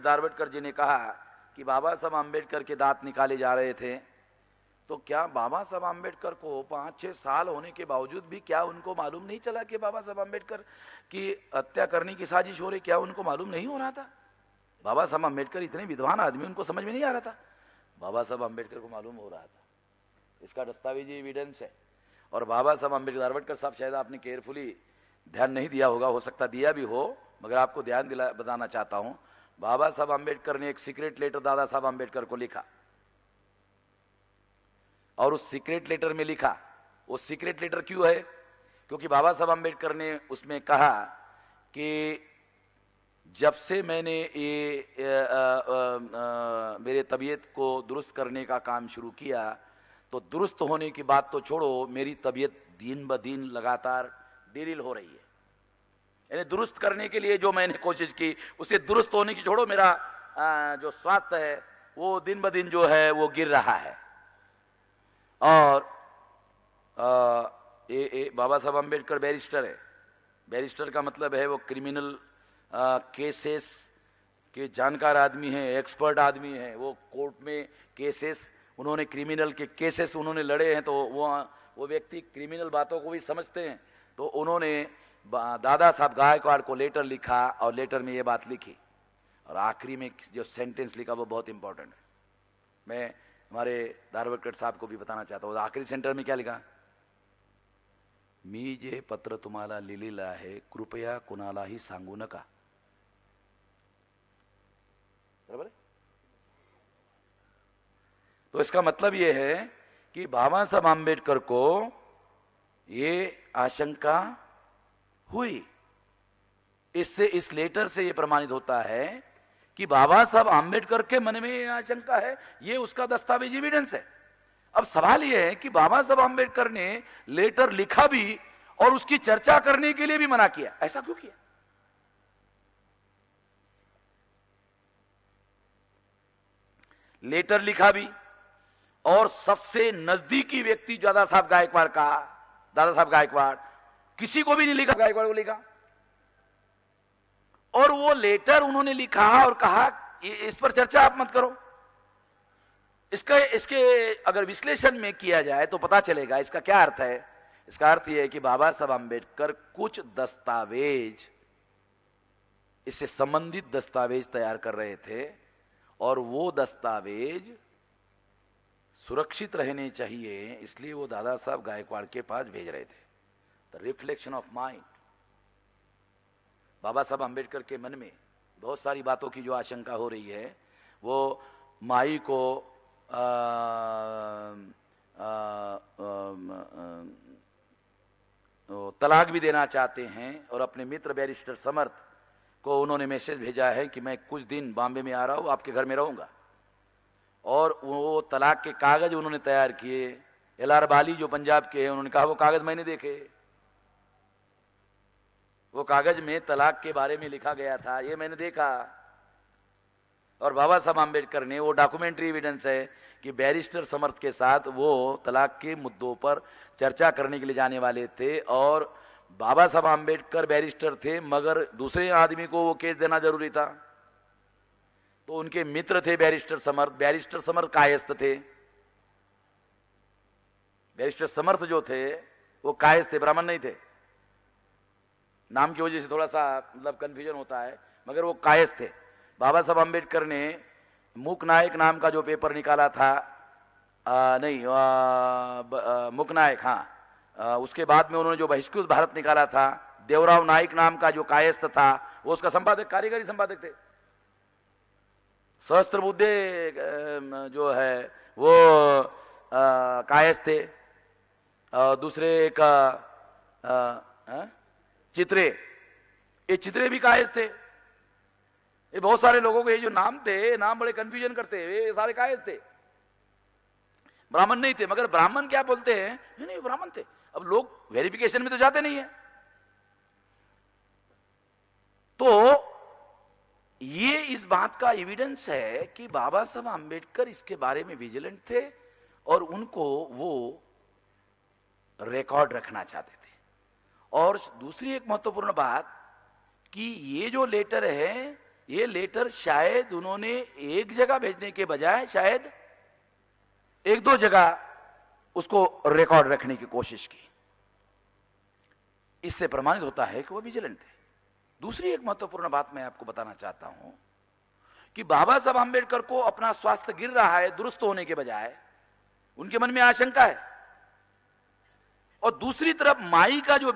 धारवडकर जी ने कहा कि बाबा साहब आम्बेडकर के दांत निकाले जा रहे थे, तो क्या बाबा साहब आम्बेडकर को 5-6 साल होने के बावजूद भी क्या उनको मालूम नहीं चला कि बाबा साहब आम्बेडकर की हत्या करने की साजिश हो रही? क्या उनको मालूम नहीं हो रहा था? बाबा साहब आम्बेडकर इतने विद्वान आदमी, उनको समझ में नहीं आ रहा था? बाबा साहब आम्बेडकर को मालूम हो रहा था। इसका दस्तावेजी एविडेंस है। और बाबा साहब आम्बेडकर, धारवडकर साहब, शायद आपने केयरफुली ध्यान नहीं दिया होगा, हो सकता दिया भी हो, मगर आपको ध्यान बताना चाहता हूं। बाबा साहब आम्बेडकर ने एक सीक्रेट लेटर दादा साहब आम्बेडकर को लिखा, और उस सीक्रेट लेटर में लिखा, वो सीक्रेट लेटर क्यों है? क्योंकि बाबा साहब आम्बेडकर ने उसमें कहा कि जब से मैंने मेरे तबीयत को दुरुस्त करने का काम शुरू किया, तो दुरुस्त होने की बात तो छोड़ो, मेरी तबीयत दिन ब दिन लगातार डिरील हो रही है। यानी दुरुस्त करने के लिए जो मैंने कोशिश की, उसे दुरुस्त होने की छोड़ो, मेरा जो स्वास्थ्य है वो दिन ब दिन जो है वो गिर रहा है। और बाबा साहब आम्बेडकर बैरिस्टर है। बैरिस्टर का मतलब है वो क्रिमिनल केसेस के जानकार आदमी हैं, एक्सपर्ट आदमी हैं। वो कोर्ट में केसेस, उन्होंने क्रिमिनल के केसेस उन्होंने लड़े हैं, तो वो व्यक्ति क्रिमिनल बातों को भी समझते हैं। तो उन्होंने दादा साहब गायकवाड़ को लेटर लिखा, और लेटर में ये बात लिखी, और आखिरी में जो सेंटेंस लिखा वो बहुत इंपॉर्टेंट है। मैं हमारे धारवडकर साहब को भी बताना चाहता हूँ। आखिरी सेंटर में क्या लिखा? मी जे पत्र तुम्हाला लिहिलेलं आहे, कृपया कुणालाही सांगू नका। बराबर है? तो इसका मतलब यह है कि बाबा साहब आम्बेडकर को ये आशंका हुई। इससे, इस लेटर से यह प्रमाणित होता है कि बाबा साहब आम्बेडकर के मन में यह आशंका है। यह उसका दस्तावेजी एविडेंस है। अब सवाल यह है कि बाबा साहब आम्बेडकर ने लेटर लिखा भी और उसकी चर्चा करने के लिए भी मना किया। ऐसा क्यों किया? लेटर लिखा भी, और सबसे नजदीकी व्यक्ति दादा साहब गायकवाड़ का, दादा साहब गायकवाड़, किसी को भी नहीं लिखा, गायकवाड़ को लिखा। और वो लेटर उन्होंने लिखा और कहा इस पर चर्चा आप मत करो। इसके अगर विश्लेषण में किया जाए तो पता चलेगा इसका क्या अर्थ है। इसका अर्थ यह है कि बाबा साहब आम्बेडकर कुछ दस्तावेज, इससे संबंधित दस्तावेज तैयार कर रहे थे, और वो दस्तावेज सुरक्षित रहने चाहिए, इसलिए वो दादा साहब गायकवाड़ के पास भेज रहे थे। The reflection of mind. Baba Saheb Ambedkar के मन में बहुत सारी बातों की जो आशंका हो रही है, वो माई को तलाक भी देना चाहते हैं, और अपने मित्र बैरिस्टर समर्थ को उन्होंने मैसेज भेजा है कि मैं कुछ दिन बॉम्बे में आ रहा हूं, आपके घर में रहूंगा। और वो तलाक के कागज उन्होंने तैयार किए। LR बाली जो पंजाब के हैं, उन्होंने कहा वो कागज मैंने देखे, वो कागज में तलाक के बारे में लिखा गया था, ये मैंने देखा। और बाबा साहब आम्बेडकर ने, वो डॉक्यूमेंट्री एविडेंस है कि बैरिस्टर समर्थ के साथ वो तलाक के मुद्दों पर चर्चा करने के लिए जाने वाले थे। और बाबा साहब आम्बेडकर बैरिस्टर थे, मगर दूसरे आदमी को वो केस देना जरूरी था, तो उनके मित्र थे बैरिस्टर समर्थ। बैरिस्टर समर्थ कायस्थ थे। बैरिस्टर समर्थ जो थे वो कायस्थ थे, ब्राह्मण नहीं थे। नाम की वजह से थोड़ा सा मतलब कंफ्यूजन होता है, मगर वो कायस्थ थे। बाबा साहब आम्बेडकर ने मूक नायक नाम का जो पेपर निकाला था, मूक नायक, हाँ, उसके बाद में उन्होंने जो बहिष्कृत भारत निकाला था, देवराव नाइक नाम का जो कायस्थ था, वो उसका संपादक, कार्यकारी संपादक थे। सहस्त्रबुद्धे जो है वो कायस्थ थे। दूसरे एक चित्रे, ये चित्रे भी कायस्थ थे। ये बहुत सारे लोगों के ये जो नाम थे, नाम बड़े कंफ्यूजन करते हैं, ये सारे कायस्थ थे, ब्राह्मण नहीं थे। मगर ब्राह्मण क्या बोलते हैं, नहीं ब्राह्मण थे। अब लोग वेरिफिकेशन में तो जाते नहीं है। तो ये इस बात का एविडेंस है कि बाबा साहब आम्बेडकर इसके बारे में विजिलेंट थे, और उनको वो रिकॉर्ड रखना चाहते थे। और दूसरी एक महत्वपूर्ण बात कि ये जो लेटर है ये लेटर शायद उन्होंने एक जगह भेजने के बजाय शायद एक दो जगह उसको रिकॉर्ड रखने की कोशिश की। इससे प्रमाणित होता है कि वो विजिलेंट थे। दूसरी एक महत्वपूर्ण बात मैं आपको बताना चाहता हूं कि बाबा साहब आंबेडकर को अपना स्वास्थ्य गिर रहा है दुरुस्त होने के बजाय उनके मन में आशंका है, और दूसरी तरफ माई का जो